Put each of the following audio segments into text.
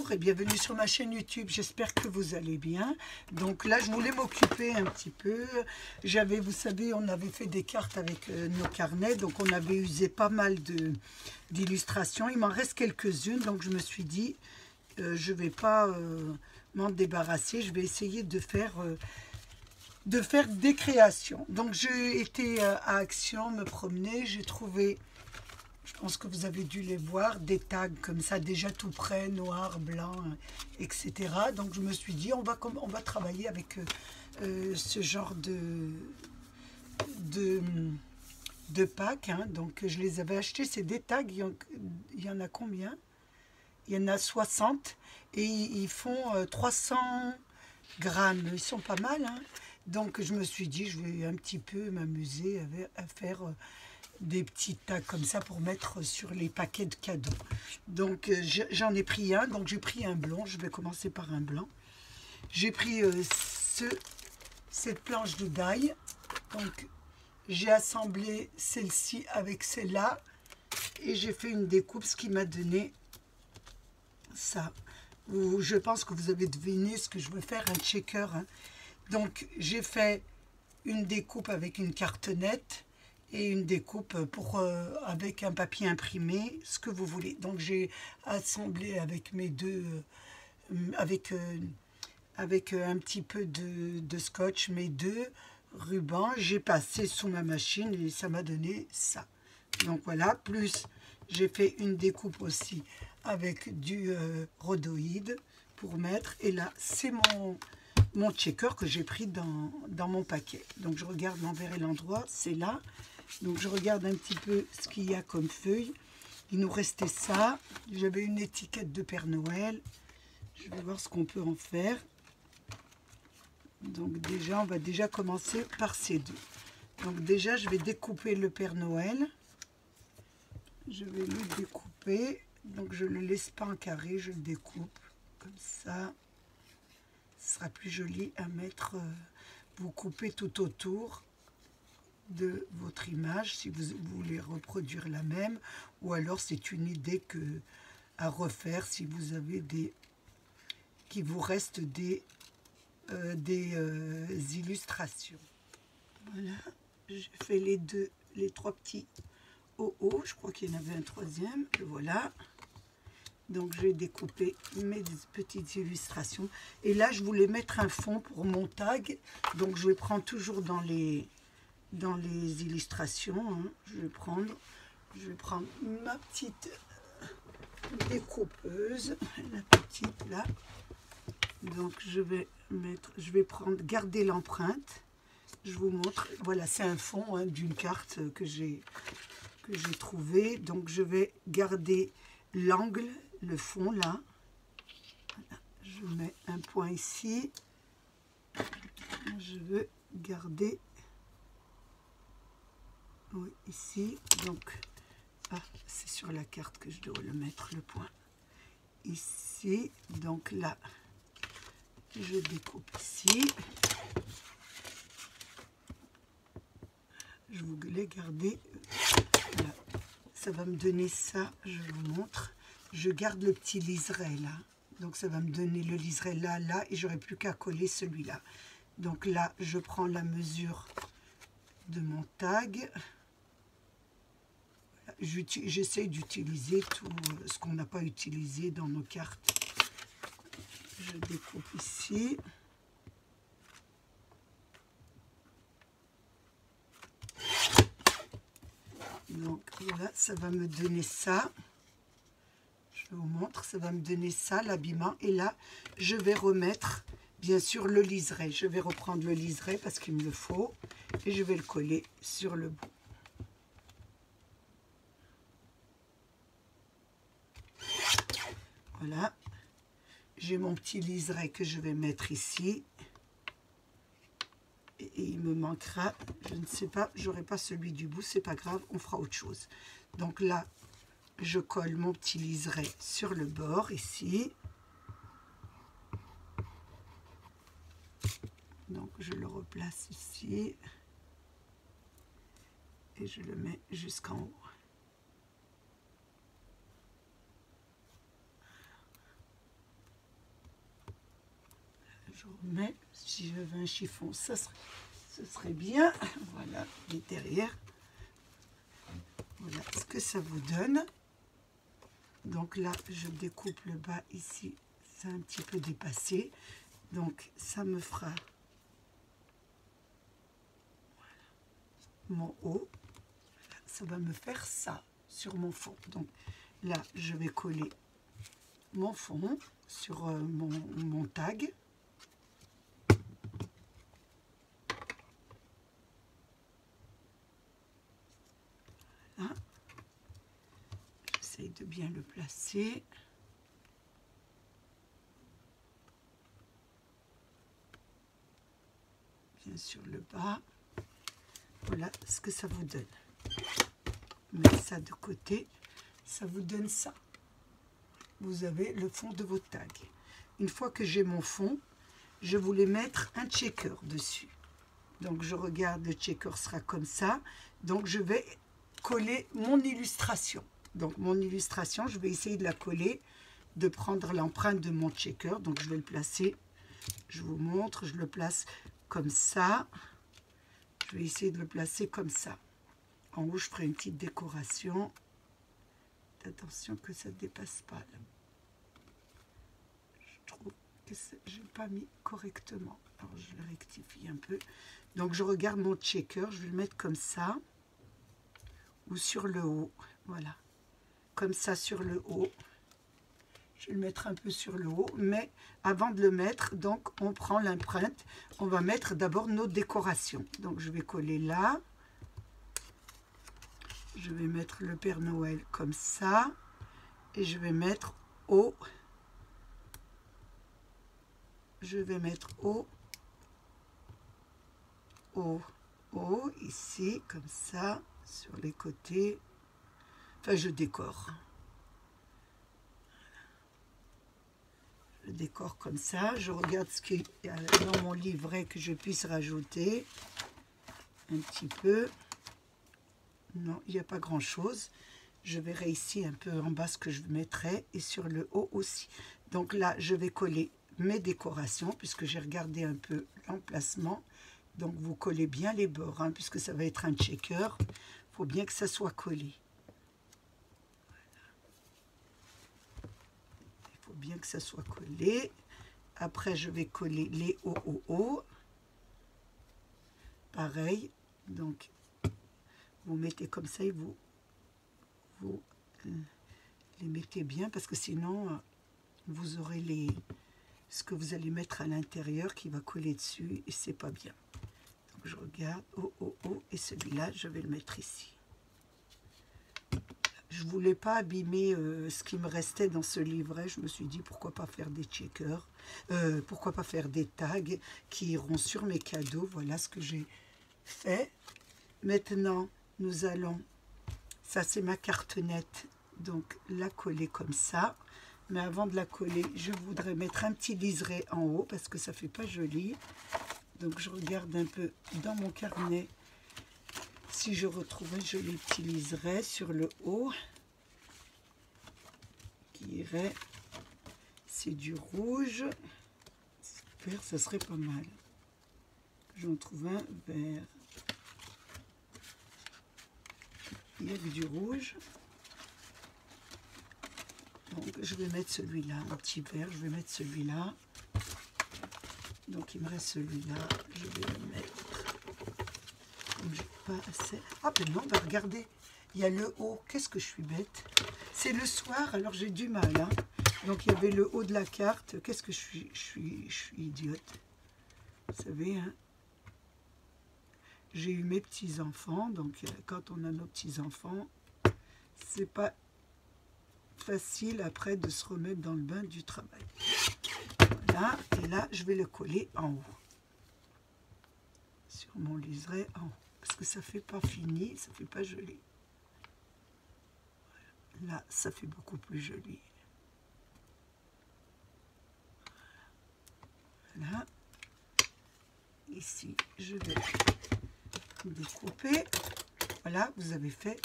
Bonjour et bienvenue sur ma chaîne YouTube, j'espère que vous allez bien. Donc là je voulais m'occuper un petit peu, vous savez, on avait fait des cartes avec nos carnets, donc on avait usé pas mal d'illustrations, il m'en reste quelques-unes, donc je me suis dit, je ne vais pas m'en débarrasser, je vais essayer de faire des créations. Donc j'ai été à Action, me promener, j'ai trouvé... Je pense que vous avez dû les voir, des tags comme ça, déjà tout prêts, noir, blanc, etc. Donc je me suis dit, on va travailler avec ce genre de pack. Hein. Donc je les avais achetés, c'est des tags, il y en a combien? Il y en a 60 et ils font 300 grammes. Ils sont pas mal. Hein. Donc je me suis dit, je vais un petit peu m'amuser à faire... des petits tags comme ça pour mettre sur les paquets de cadeaux. Donc j'en ai pris un, donc j'ai pris un blanc, je vais commencer par un blanc. J'ai pris cette planche de die, donc j'ai assemblé celle-ci avec celle-là et j'ai fait une découpe, ce qui m'a donné ça. Je pense que vous avez deviné ce que je veux faire, un checker. Hein. Donc j'ai fait une découpe avec une carte nette et une découpe avec un papier imprimé, ce que vous voulez. Donc j'ai assemblé avec mes deux, avec un petit peu de scotch, mes deux rubans. J'ai passé sous ma machine et ça m'a donné ça. Donc voilà, plus j'ai fait une découpe aussi avec du rhodoïde pour mettre. Et là, c'est mon checker que j'ai pris dans mon paquet. Donc je regarde l'envers et l'endroit, c'est là. Donc je regarde un petit peu ce qu'il y a comme feuille. Il nous restait ça. J'avais une étiquette de Père Noël. Je vais voir ce qu'on peut en faire. Donc déjà, on va déjà commencer par ces deux. Donc déjà, je vais découper le Père Noël. Je vais le découper. Donc je ne le laisse pas en carré, je le découpe comme ça. Ce sera plus joli à mettre. Vous coupez tout autour de votre image si vous voulez reproduire la même, ou alors c'est une idée à refaire si vous avez qu'il vous reste des illustrations. Voilà, j'ai fait les trois petits OO, je crois qu'il y en avait un troisième, et voilà. Donc j'ai découpé mes petites illustrations et là je voulais mettre un fond pour mon tag, donc je vais prendre toujours dans les illustrations, hein. Je vais prendre ma petite découpeuse, la petite là. Donc je vais garder l'empreinte. Je vous montre. Voilà, c'est un fond hein, d'une carte que j'ai trouvé. Donc je vais garder l'angle, le fond là. Voilà. Je mets un point ici. Je veux garder. Oui, ici, donc, c'est sur la carte que je dois le mettre, le point. Ici, donc là, je découpe ici. Je voulais garder, voilà. Ça va me donner ça, je vous montre. Je garde le petit liseré là. Donc ça va me donner le liseré là, et j'aurai plus qu'à coller celui-là. Donc là, je prends la mesure de mon tag. J'essaie d'utiliser tout ce qu'on n'a pas utilisé dans nos cartes. Je découpe ici. Donc voilà, ça va me donner ça. Je vous montre, ça va me donner ça, l'habillement. Et là, je vais remettre, bien sûr, le liseré. Je vais reprendre le liseré parce qu'il me le faut. Et je vais le coller sur le bout. Voilà, j'ai mon petit liseré que je vais mettre ici. Et il me manquera, je ne sais pas, j'aurai pas celui du bout, c'est pas grave, on fera autre chose. Donc là, je colle mon petit liseré sur le bord ici. Donc je le replace ici. Et je le mets jusqu'en haut. je remets, si j'avais un chiffon, ce serait bien. Voilà, les derrière. Voilà ce que ça vous donne. Donc là, je découpe le bas ici, c'est un petit peu dépassé. Donc ça me fera mon haut. Ça va me faire ça sur mon fond. Donc là, je vais coller mon fond sur mon tag. Voilà. J'essaye de bien le placer. Bien sur le bas. Voilà ce que ça vous donne. Mettez ça de côté. Ça vous donne ça. Vous avez le fond de vos tags. Une fois que j'ai mon fond, je voulais mettre un checker dessus. Donc je regarde, le checker sera comme ça. Donc je vais coller mon illustration. Donc mon illustration, je vais essayer de la coller, de prendre l'empreinte de mon checker. Donc je vais le placer, je vous montre, je le place comme ça. Je vais essayer de le placer comme ça. En haut, je ferai une petite décoration. Attention que ça ne dépasse pas. Là. Je trouve que je n'ai pas mis correctement. Alors, je le rectifie un peu. Donc, je regarde mon checker. Je vais le mettre comme ça. Ou sur le haut. Voilà. Comme ça sur le haut. Je vais le mettre un peu sur le haut. Mais avant de le mettre, donc, on prend l'empreinte. On va mettre d'abord nos décorations. Donc, je vais coller là. Je vais mettre le Père Noël comme ça. Et je vais mettre haut. Je vais mettre haut, ici, comme ça, sur les côtés. Enfin, je décore. Je décore comme ça. Je regarde ce qu'il y a dans mon livret que je puisse rajouter. Un petit peu. Non, il n'y a pas grand-chose. Je verrai ici un peu en bas ce que je mettrai et sur le haut aussi. Donc là, je vais coller mes décorations puisque j'ai regardé un peu l'emplacement. Donc vous collez bien les bords hein, puisque ça va être un checker. Il faut bien que ça soit collé. Voilà. Il faut bien que ça soit collé. Après, je vais coller les hauts. Pareil. Donc, vous mettez comme ça et vous les mettez bien parce que sinon vous aurez ce que vous allez mettre à l'intérieur qui va coller dessus et c'est pas bien. Donc je regarde et celui-là je vais le mettre ici. Je voulais pas abîmer ce qui me restait dans ce livret. Je me suis dit pourquoi pas faire des checkers, pourquoi pas faire des tags qui iront sur mes cadeaux. Voilà ce que j'ai fait. Maintenant nous allons, ça c'est ma cartonnette, donc la coller comme ça. Mais avant de la coller, je voudrais mettre un petit liseré en haut parce que ça fait pas joli. Donc je regarde un peu dans mon carnet si je retrouve un joli petit liseré sur le haut qui irait. C'est du rouge. Vert, ça serait pas mal. J'en trouve un vert. Il y a du rouge. Donc je vais mettre celui-là, un petit vert, je vais mettre celui-là. Donc il me reste celui-là, je vais le mettre. Comme j'ai pas assez. Ah ben non, bah regardez, il y a le haut, qu'est-ce que je suis bête. C'est le soir, alors j'ai du mal. Hein. Donc il y avait le haut de la carte, qu'est-ce que je suis idiote. Vous savez, hein. J'ai eu mes petits-enfants, donc quand on a nos petits-enfants, c'est pas facile après de se remettre dans le bain du travail. Voilà, et là, je vais le coller en haut. Sur mon liseré en haut. Parce que ça fait pas fini, ça fait pas joli. Voilà. Là, ça fait beaucoup plus joli. Voilà. Ici, je vais découper. Voilà, vous avez fait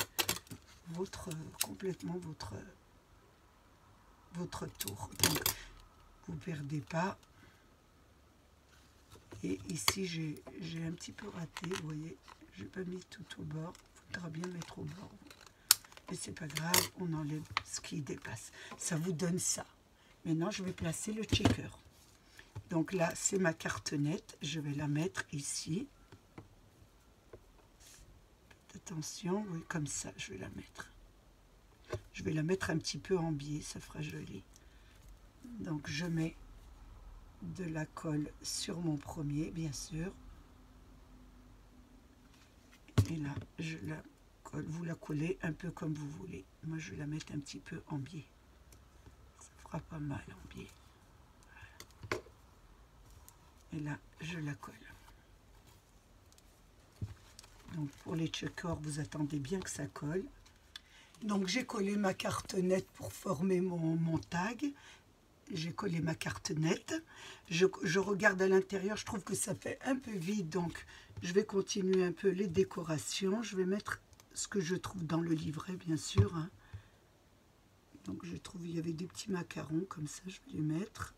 complètement votre tour. Donc, vous ne perdez pas. Et ici, j'ai un petit peu raté, vous voyez, je n'ai pas mis tout au bord. Il faudra bien mettre au bord. Mais c'est pas grave, on enlève ce qui dépasse. Ça vous donne ça. Maintenant, je vais placer le checker. Donc là, c'est ma carte nette. Je vais la mettre ici. Faites attention, oui, comme ça, je vais la mettre. Je vais la mettre un petit peu en biais, ça fera joli. Donc, je mets de la colle sur mon premier, bien sûr. Et là, je la colle. Vous la collez un peu comme vous voulez. Moi, je vais la mettre un petit peu en biais. Ça fera pas mal en biais. Voilà. Et là, je la colle. Donc, pour les checkers, vous attendez bien que ça colle. Donc, j'ai collé ma carte nette pour former mon tag. J'ai collé ma carte nette. Je regarde à l'intérieur, je trouve que ça fait un peu vide, donc je vais continuer un peu les décorations. Je vais mettre ce que je trouve dans le livret, bien sûr. Hein. Donc je trouve il y avait des petits macarons, comme ça je vais les mettre.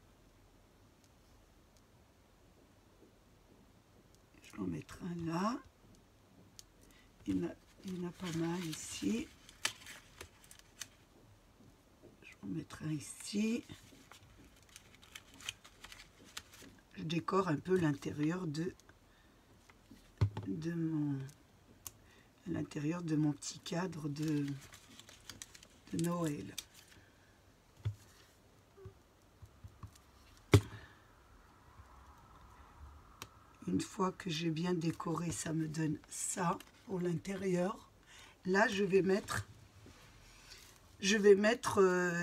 Je vais en mettre un là. Il y en a pas mal ici. Je vais en mettre un ici. Je décore un peu l'intérieur de mon petit cadre de Noël. Une fois que j'ai bien décoré, ça me donne ça pour l'intérieur. Là, je vais mettre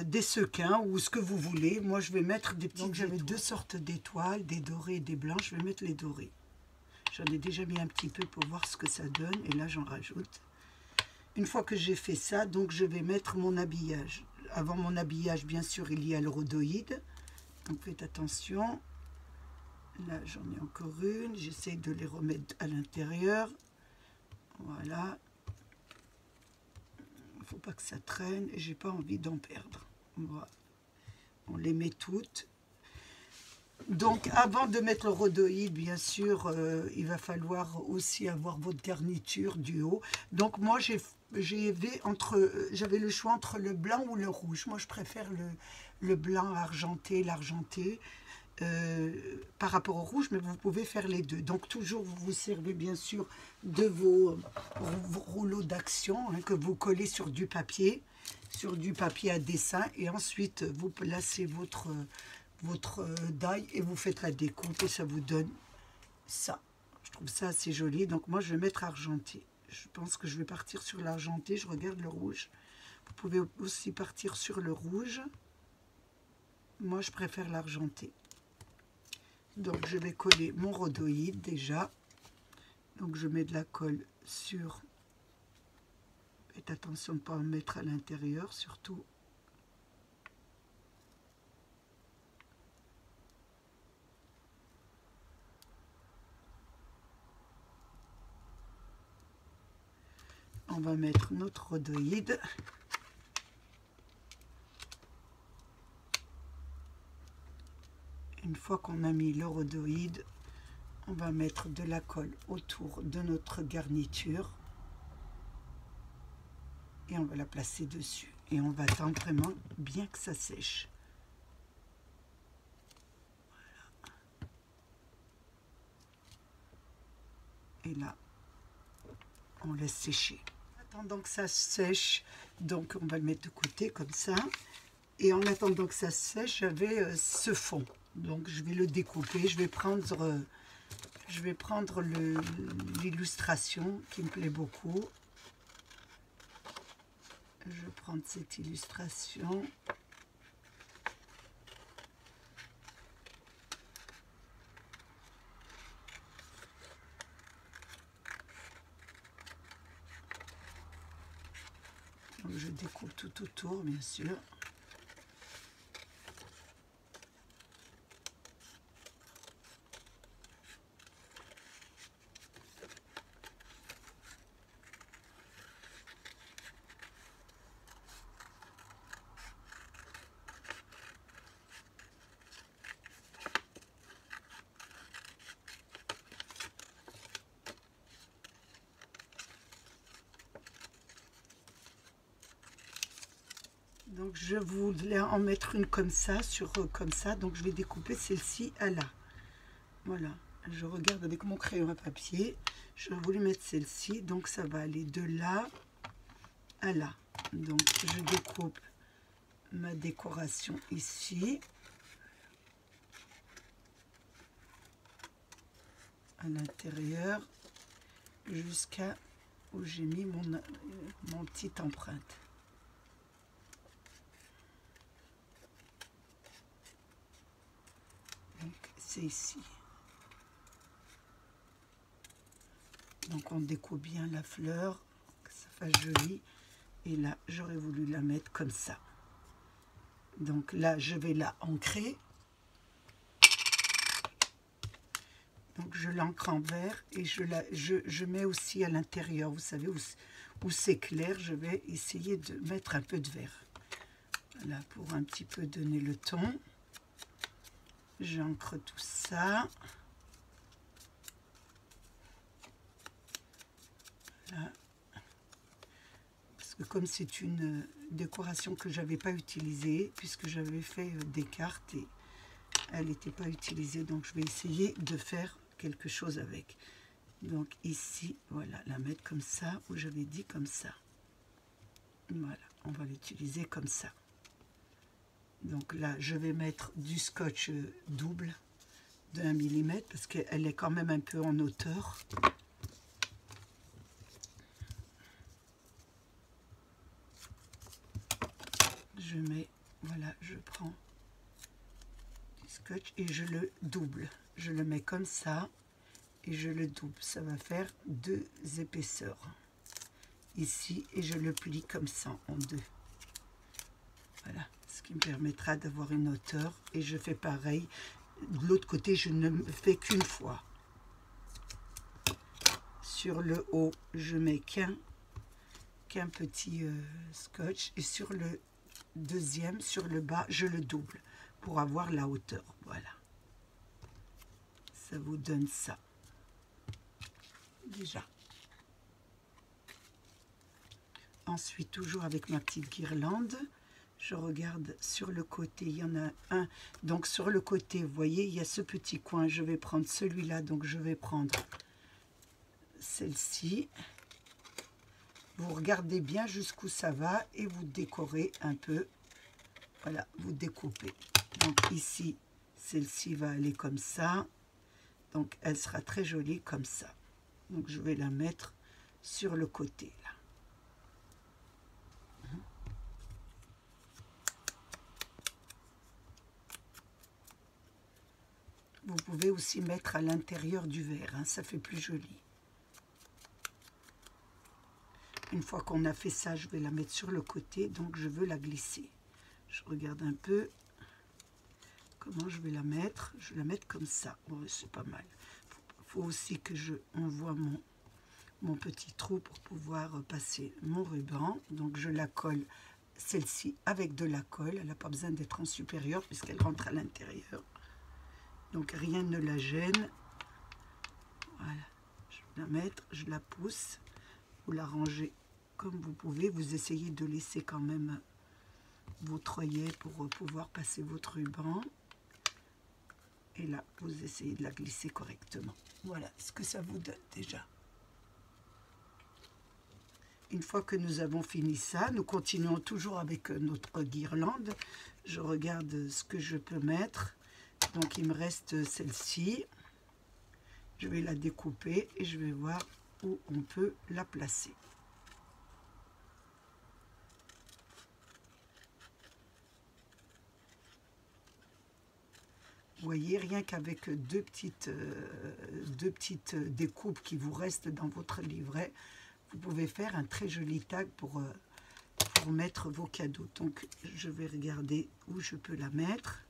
des sequins ou ce que vous voulez. Moi, je vais mettre des petites. Donc, j'avais deux sortes d'étoiles, des dorées et des blanches. Je vais mettre les dorées. J'en ai déjà mis un petit peu pour voir ce que ça donne. Et là, j'en rajoute. Une fois que j'ai fait ça, donc je vais mettre mon habillage. Avant mon habillage, bien sûr, il y a le rhodoïde. Donc, faites attention. Là, j'en ai encore une. J'essaie de les remettre à l'intérieur. Voilà. Il ne faut pas que ça traîne et j'ai pas envie d'en perdre. Voilà. On les met toutes. Donc avant de mettre le rhodoïde, bien sûr, il va falloir aussi avoir votre garniture du haut. Donc moi j'avais le choix entre le blanc ou le rouge. Moi je préfère le blanc argenté, l'argenté. Par rapport au rouge, mais vous pouvez faire les deux. Donc toujours vous vous servez bien sûr de vos rouleaux d'action hein, que vous collez sur du papier à dessin, et ensuite vous placez votre die et vous faites la découpe et ça vous donne ça. Je trouve ça assez joli, donc moi je vais mettre argenté. Je pense que je vais partir sur l'argenté. Je regarde le rouge. Vous pouvez aussi partir sur le rouge. Moi je préfère l'argenté. Donc je vais coller mon rhodoïde déjà. Donc je mets de la colle sur. Faites attention de ne pas en mettre à l'intérieur surtout. On va mettre notre rhodoïde. Une fois qu'on a mis le rhodoïde, on va mettre de la colle autour de notre garniture et on va la placer dessus. Et on va attendre vraiment bien que ça sèche. Voilà. Et là, on laisse sécher. En attendant que ça sèche, donc on va le mettre de côté comme ça. Et en attendant que ça sèche, j'avais ce fond. Donc je vais le découper. Je vais prendre l'illustration qui me plaît beaucoup. Je vais prendre cette illustration. Donc je découpe tout autour, bien sûr. Donc je voulais en mettre une comme ça, comme ça. Donc je vais découper celle-ci à là. Voilà. Je regarde avec mon crayon à papier. Je voulais mettre celle-ci. Donc ça va aller de là à là. Donc je découpe ma décoration ici. À l'intérieur. Jusqu'à où j'ai mis mon petite empreinte. Donc c'est ici. Donc on découpe bien la fleur, que ça fasse joli. Et là, j'aurais voulu la mettre comme ça. Donc là, je vais la ancrer. Donc je l'ancre en vert et je mets aussi à l'intérieur, vous savez, où c'est clair, je vais essayer de mettre un peu de vert. Voilà, pour un petit peu donner le ton. J'ancre tout ça. Voilà. Parce que comme c'est une décoration que j'avais pas utilisée, puisque j'avais fait des cartes et elle n'était pas utilisée, donc je vais essayer de faire quelque chose avec. Donc ici, voilà, la mettre comme ça, où j'avais dit comme ça. Voilà, on va l'utiliser comme ça. Donc là, je vais mettre du scotch double de 1 mm parce qu'elle est quand même un peu en hauteur. Je mets, voilà, je prends du scotch et je le double. Je le mets comme ça et je le double. Ça va faire 2 épaisseurs ici et je le plie comme ça en 2. Voilà, ce qui me permettra d'avoir une hauteur. Et je fais pareil. De l'autre côté, je ne me fais qu'une fois. Sur le haut, je mets qu'un petit scotch. Et sur le deuxième, sur le bas, je le double pour avoir la hauteur. Voilà. Ça vous donne ça. Déjà. Ensuite, toujours avec ma petite guirlande, je regarde sur le côté, il y en a un. Donc sur le côté, vous voyez, il y a ce petit coin. Je vais prendre celui-là, donc je vais prendre celle-ci. Vous regardez bien jusqu'où ça va et vous décorez un peu. Voilà, vous découpez. Donc ici, celle-ci va aller comme ça. Donc elle sera très jolie comme ça. Donc je vais la mettre sur le côté là. Vous pouvez aussi mettre à l'intérieur du verre, hein, ça fait plus joli. Une fois qu'on a fait ça, je vais la mettre sur le côté, donc je veux la glisser. Je regarde un peu comment je vais la mettre. Je vais la mettre comme ça, ouais, c'est pas mal. Faut aussi que on voit mon petit trou pour pouvoir passer mon ruban. Donc je la colle, celle-ci, avec de la colle. Elle n'a pas besoin d'être en supérieur puisqu'elle rentre à l'intérieur. Donc rien ne la gêne. Voilà, je vais la mettre, je la pousse. Vous la rangez comme vous pouvez. Vous essayez de laisser quand même votre œillet pour pouvoir passer votre ruban. Et là, vous essayez de la glisser correctement. Voilà ce que ça vous donne déjà. Une fois que nous avons fini ça, nous continuons toujours avec notre guirlande. Je regarde ce que je peux mettre. Donc il me reste celle-ci. Je vais la découper et je vais voir où on peut la placer. Vous voyez, rien qu'avec deux petites découpes qui vous restent dans votre livret, vous pouvez faire un très joli tag pour mettre vos cadeaux. Donc, je vais regarder où je peux la mettre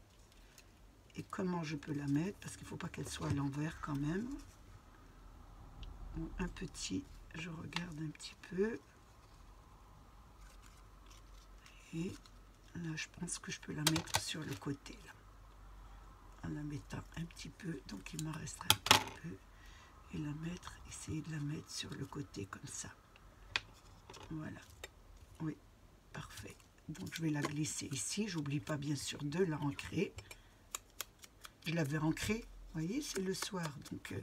et comment je peux la mettre, parce qu'il ne faut pas qu'elle soit à l'envers quand même. Un petit, je regarde un petit peu. Et là, je pense que je peux la mettre sur le côté, là. En la mettant un petit peu, donc il m'en restera un petit peu, et la mettre, essayer de la mettre sur le côté comme ça. Voilà, oui, parfait. Donc je vais la glisser ici. J'oublie pas bien sûr de la ancrer. Je l'avais ancrée, vous voyez, c'est le soir. Donc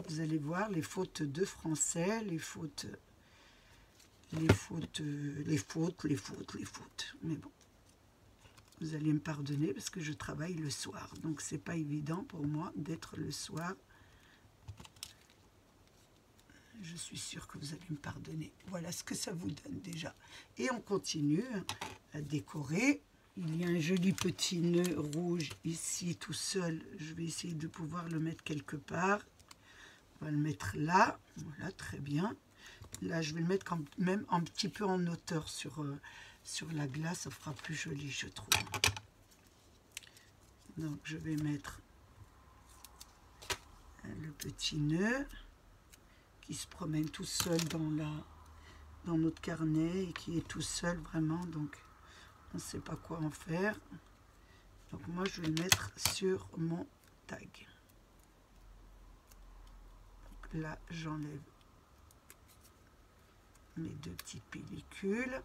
vous allez voir les fautes de français, les fautes. Mais bon, vous allez me pardonner parce que je travaille le soir. Donc c'est pas évident pour moi d'être le soir. Je suis sûre que vous allez me pardonner. Voilà ce que ça vous donne déjà. Et on continue à décorer. Il y a un joli petit nœud rouge ici tout seul. Je vais essayer de pouvoir le mettre quelque part. On va le mettre là. Voilà, très bien. Là, je vais le mettre quand même un petit peu en hauteur sur la glace. Ça fera plus joli, je trouve. Donc, je vais mettre le petit nœud qui se promène tout seul dans notre carnet et qui est tout seul vraiment. Donc, on ne sait pas quoi en faire. Donc, moi, je vais le mettre sur mon tag. Donc, là, j'enlève mes deux petites pellicules.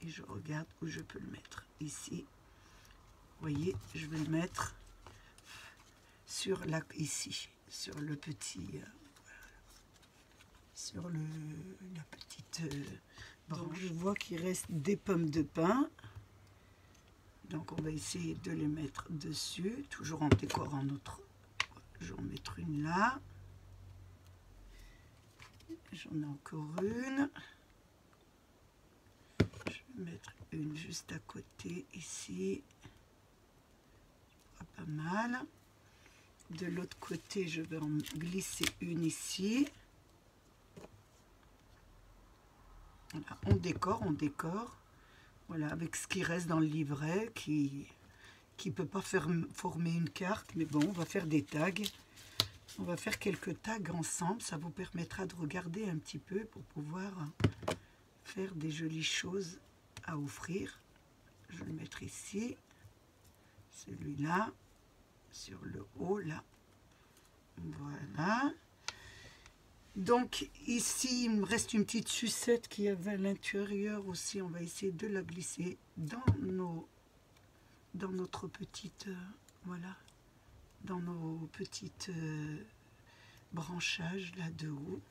Et je regarde où je peux le mettre. Ici, vous voyez, je vais le mettre sur ici, sur le petit, sur la petite branche. Donc je vois qu'il reste des pommes de pin. Donc on va essayer de les mettre dessus, toujours en décorant notre. Je vais en mettre une là. J'en ai encore une. Je vais mettre une juste à côté ici. Pas mal. De l'autre côté, je vais en glisser une ici. Voilà, on décore. Voilà, avec ce qui reste dans le livret, qui peut pas former une carte, mais bon, on va faire des tags. On va faire quelques tags ensemble, ça vous permettra de regarder un petit peu pour pouvoir faire des jolies choses à offrir. Je vais le mettre ici, celui-là, sur le haut, là. Voilà. Donc ici, il me reste une petite sucette qui avait à l'intérieur aussi. On va essayer de la glisser dans notre petite, voilà, dans nos petites branchages là de haut.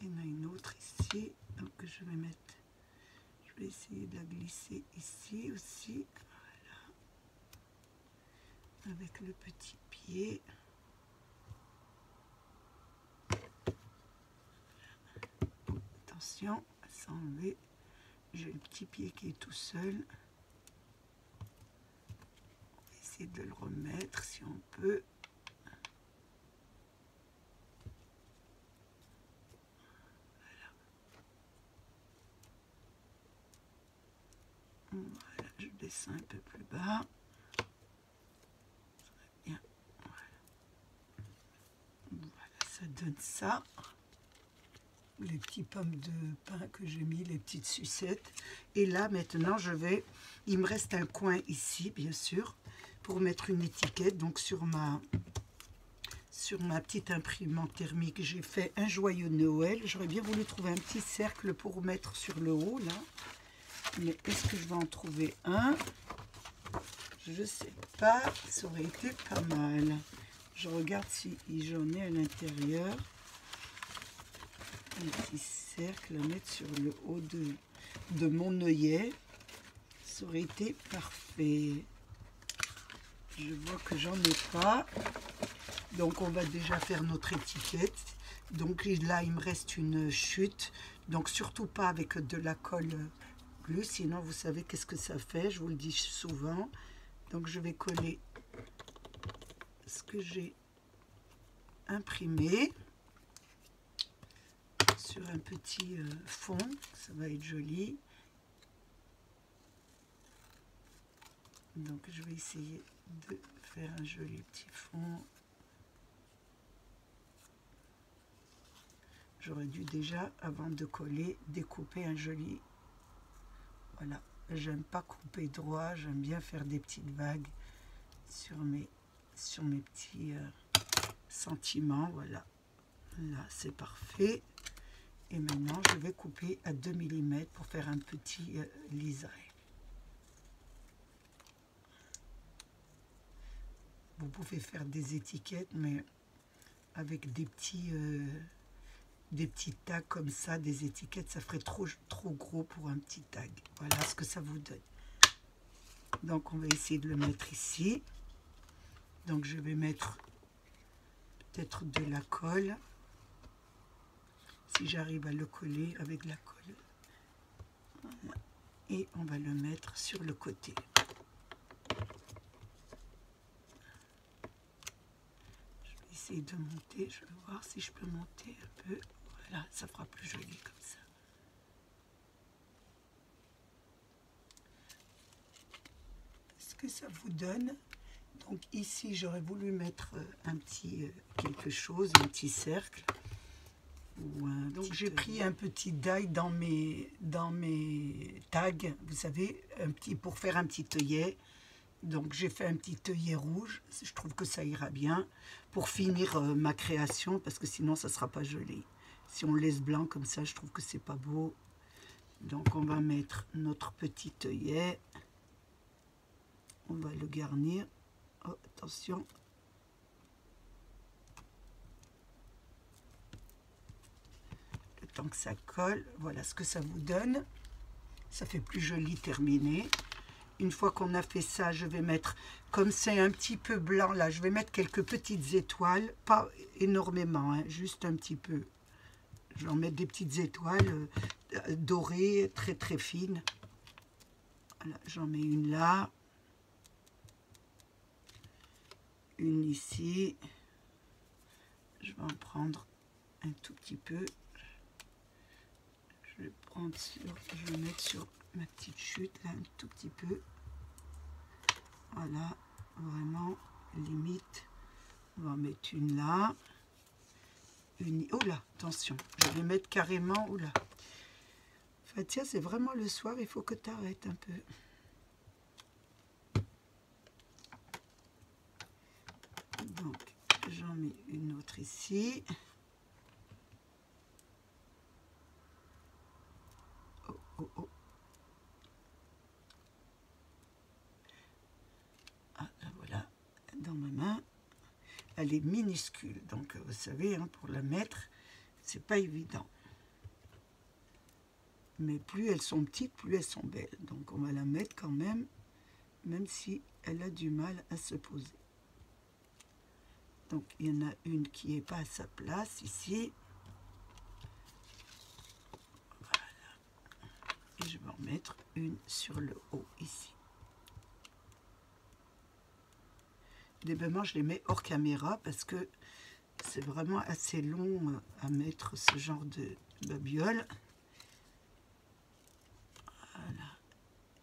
Il y en a une autre ici, donc je vais essayer de la glisser ici aussi, voilà, avec le petit pied. Attention à s'enlever. J'ai le petit pied qui est tout seul. On va essayer de le remettre si on peut. Voilà, je descends un peu plus bas. Très bien. Voilà, ça donne ça. Les petits pommes de pain que j'ai mis, les petites sucettes. Et là, maintenant, il me reste un coin ici, bien sûr, pour mettre une étiquette. Donc, sur ma petite imprimante thermique, j'ai fait un joyeux Noël. J'aurais bien voulu trouver un petit cercle pour mettre sur le haut, là. Mais est-ce que je vais en trouver un? Je sais pas, ça aurait été pas mal. Je regarde si j'en ai à l'intérieur. Un petit cercle à mettre sur le haut de mon œillet. Ça aurait été parfait. Je vois que j'en ai pas. Donc on va déjà faire notre étiquette. Donc là il me reste une chute. Donc surtout pas avec de la colle glue, sinon vous savez qu'est-ce que ça fait. Je vous le dis souvent. Donc je vais coller ce que j'ai imprimé sur un petit fond, ça va être joli. Donc je vais essayer de faire un joli petit fond. J'aurais dû déjà, avant de coller, découper un joli. Voilà, j'aime pas couper droit, j'aime bien faire des petites vagues sur mes petits sentiment, voilà. Là, c'est parfait. Et maintenant, je vais couper à 2 mm pour faire un petit liseré. Vous pouvez faire des étiquettes, mais avec des petits tags comme ça, des étiquettes, ça ferait trop gros pour un petit tag. Voilà ce que ça vous donne. Donc, on va essayer de le mettre ici. Donc, je vais mettre peut-être de la colle. Si j'arrive à le coller avec la colle. Voilà. Et on va le mettre sur le côté. Je vais essayer de monter. Je vais voir si je peux monter un peu. Voilà, ça fera plus joli comme ça. Ce que ça vous donne. Donc ici, j'aurais voulu mettre un petit quelque chose, un petit cercle. Donc j'ai pris un petit die dans mes tags, vous savez, pour faire un petit œillet. Donc j'ai fait un petit œillet rouge, je trouve que ça ira bien pour finir ma création, parce que sinon ça ne sera pas joli. Si on laisse blanc comme ça, je trouve que c'est pas beau. Donc on va mettre notre petit œillet, on va le garnir. Oh, attention. Que ça colle, voilà ce que ça vous donne. Ça fait plus joli terminé. Une fois qu'on a fait ça, je vais mettre, comme c'est un petit peu blanc là, je vais mettre quelques petites étoiles, pas énormément, hein, juste un petit peu. Je vais en mettre des petites étoiles dorées, très très fines. Voilà, j'en mets une là, une ici. Je vais en prendre un tout petit peu. Je vais mettre sur ma petite chute là un tout petit peu. Voilà, vraiment limite. On va en mettre une là. Oh là, attention, je vais mettre carrément. Oh là. Fatia, c'est vraiment le soir, il faut que tu arrêtes un peu. Donc, j'en mets une autre ici. Oh, oh. Ah, la voilà, dans ma main. Elle est minuscule, donc vous savez, hein, pour la mettre, c'est pas évident. Mais plus elles sont petites, plus elles sont belles. Donc on va la mettre quand même si elle a du mal à se poser. Donc il y en a une qui n'est pas à sa place ici. Voilà. Et je vais en mettre une sur le haut ici. Les baiements, je les mets hors caméra parce que c'est vraiment assez long à mettre ce genre de babiole. Voilà.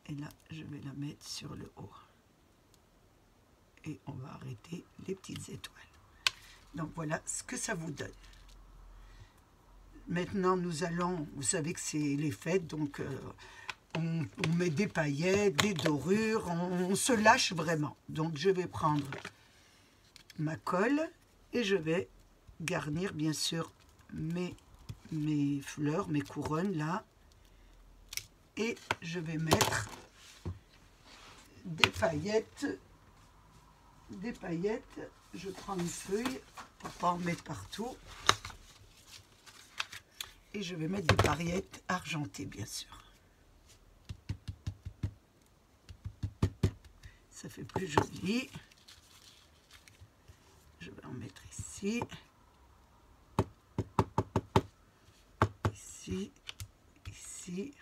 Et là, je vais la mettre sur le haut. Et on va arrêter les petites étoiles. Donc voilà ce que ça vous donne. Maintenant, nous allons, vous savez que c'est les fêtes, donc on met des paillettes, des dorures, on se lâche vraiment. Donc je vais prendre ma colle et je vais garnir bien sûr mes fleurs, mes couronnes là. Et je vais mettre des paillettes. Je prends une feuille pour ne pas en mettre partout. Et je vais mettre des paillettes argentées bien sûr. Ça fait plus joli. Je vais en mettre ici. Ici. Ici.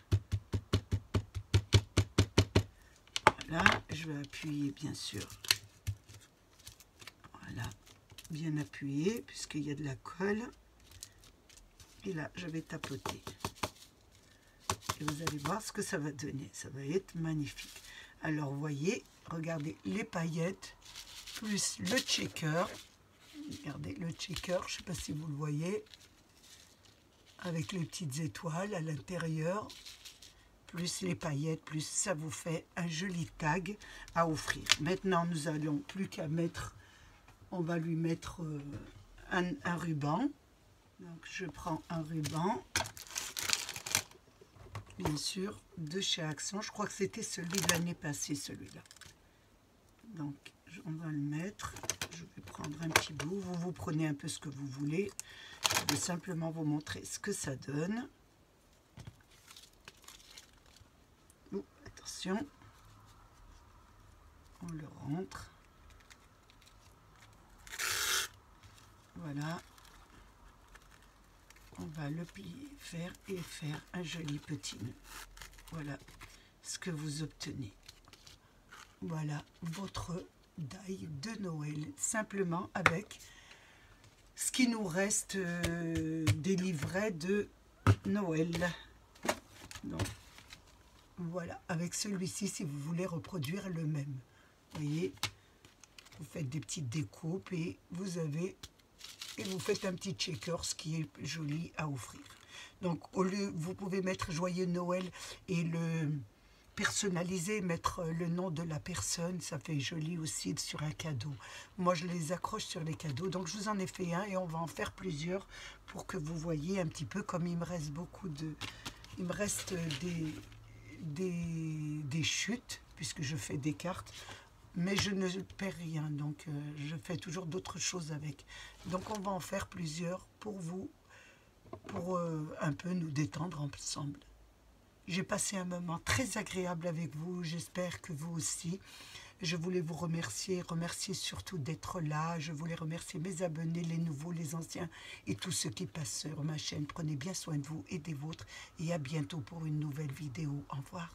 Voilà. Je vais appuyer bien sûr. Voilà. Bien appuyer puisqu'il y a de la colle. Et là, je vais tapoter. Et vous allez voir ce que ça va donner. Ça va être magnifique. Alors, vous voyez, regardez les paillettes, plus le checker. Regardez le checker, je ne sais pas si vous le voyez. Avec les petites étoiles à l'intérieur. Plus les paillettes, plus ça vous fait un joli tag à offrir. Maintenant, nous n'allons plus qu'à mettre... on va lui mettre un ruban. Donc je prends un ruban, bien sûr, de chez Accent. Je crois que c'était celui de l'année passée, celui-là. Donc on va le mettre. Je vais prendre un petit bout. Vous prenez un peu ce que vous voulez. Je vais simplement vous montrer ce que ça donne. Oh, attention. On le rentre. Voilà. On va le plier, faire un joli petit nœud. Voilà ce que vous obtenez. Voilà votre die de Noël, simplement avec ce qui nous reste des livrets de Noël. Donc voilà, avec celui-ci, si vous voulez reproduire le même, vous voyez, vous faites des petites découpes et vous faites un petit checker, ce qui est joli à offrir. Donc au lieu, vous pouvez mettre joyeux Noël et le personnaliser, mettre le nom de la personne, ça fait joli aussi sur un cadeau. Moi je les accroche sur les cadeaux, donc je vous en ai fait un et on va en faire plusieurs pour que vous voyez un petit peu. Comme il me reste il me reste des chutes puisque je fais des cartes, mais je ne perds rien, donc je fais toujours d'autres choses avec. Donc on va en faire plusieurs pour vous, pour un peu nous détendre ensemble. J'ai passé un moment très agréable avec vous, j'espère que vous aussi. Je voulais vous remercier surtout d'être là. Je voulais remercier mes abonnés, les nouveaux, les anciens et tous ceux qui passent sur ma chaîne. Prenez bien soin de vous et des vôtres et à bientôt pour une nouvelle vidéo. Au revoir.